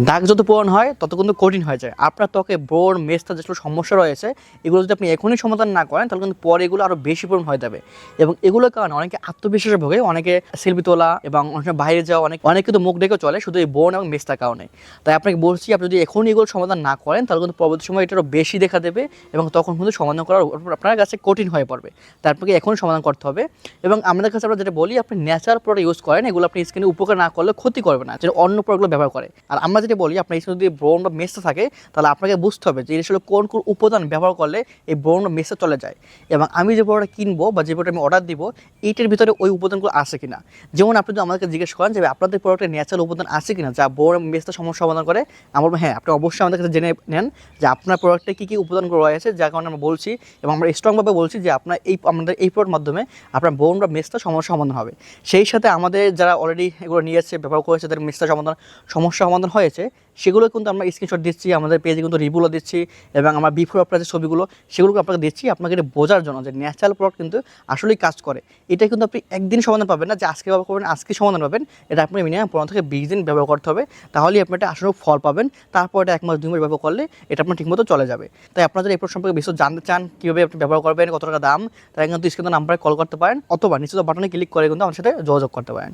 দাগ যত পূরণ হয় তত কিন্তু কঠিন হয়ে যায়। আপনার ত্বকে ব্রণ, মেস্তা যেসব সমস্যা রয়েছে এগুলো যদি আপনি এখনই সমাধান না করেন তাহলে কিন্তু পরে এগুলো আরও বেশি পূরণ হয়ে যাবে। এবং এগুলোর কারণে অনেকে আত্মবিশ্বাসে ভোগে, অনেকে সেলফি তোলা এবং অনেক সময় বাইরে যাওয়া, অনেক কিন্তু মুখ ডেকে চলে শুধু এই ব্রণ এবং মেস্তার কারণে। তাই আপনাকে বলছি, আপনি যদি এখনই এগুলো সমাধান না করেন তাহলে কিন্তু পরবর্তী সময় এটা আরও বেশি দেখা দেবে এবং তখন কিন্তু সমাধান করার আপনার কাছে কঠিন হয়ে পড়বে। তাই আপনাকে এখনই সমাধান করতে হবে। এবং আমাদের কাছে আমরা যেটা বলি, আপনি ন্যাচারাল প্রোডাক্ট ইউজ করেন, এগুলো আপনি স্কিনে উপকার না করলে ক্ষতি করবে না, যেটা অন্য প্রোডাক্টগুলো ব্যবহার করে। আর আমরা যেটা বলি, আপনার স্কিনে যদি ব্রণ বা মেস্তা থাকে তাহলে আপনাকে বুঝতে হবে যে আসলে কোন কোন উপাদান ব্যবহার করলে এই ব্রণ বা মেস্তা চলে যায়। এবং আমি যে প্রোডাক্ট কিনবো বা যে প্রোডাক্ট আমি অর্ডার দিব এইটার ভিতরে ওই উপাদানগুলো আছে কিনা। যেমন আপনি যদি আমাদেরকে জিজ্ঞেস করেন যে আপনাদের প্রোডাক্টে ন্যাচারাল উপাদান আছে কিনা যা ব্রণ এবং মেস্তার সমস্যা সমাধান করে, আমার হ্যাঁ, আপনি অবশ্যই আমাদের কাছে জেনে নেন যে আপনার প্রোডাক্টে কী কী উপাদানগুলো রয়েছে, যার কারণে আমরা বলছি এবং আমরা স্ট্রংভাবে বলছি যে আমাদের এই প্রোডাক্টের মাধ্যমে আপনার ব্রণ বা মেস্তার সমস্যা সমাধান হবে। সেই সাথে আমাদের যারা অলরেডি এগুলো নিয়েছে, ব্যবহার করেছে, তাদের মেস্তার সমস্যা সমাধান হয়েছে, সেগুলো কিন্তু আমরা স্ক্রিনশট দিচ্ছি, আমাদের পেজে কিন্তু রিভিউগুলো দিচ্ছি এবং আমার বিফোর আফটার যে ছবিগুলো সেগুলোকে আপনাকে দিচ্ছি আপনাকে এটা বোঝার জন্য যে ন্যাচারাল প্রোডাক্ট কিন্তু আসলেই কাজ করে। এটা কিন্তু আপনি একদিন সমাধান পাবেন না যে আজকে ব্যবহার করবেন আজকে সমাধান পাবেন। এটা আপনি মিনিমাম 15 থেকে 20 দিন ব্যবহার করতে হবে, তাহলেই আপনি এটা আসলে ফল পাবেন। তারপর এটা 1 মাস 2 মাস ব্যবহার করলে এটা আপনার ঠিকমতো চলে যাবে। তাই আপনারা যদি এই প্রোডাক্ট সম্পর্কে বিস্তারিত জানতে চান, কীভাবে আপনি ব্যবহার করবেন, কত টাকা দাম, তাই কিন্তু স্ক্রিনে নাম্বারে কল করতে পারেন অথবা নিচে বাটনে ক্লিক করে কিন্তু আমার সাথে যোগাযোগ করতে পারেন।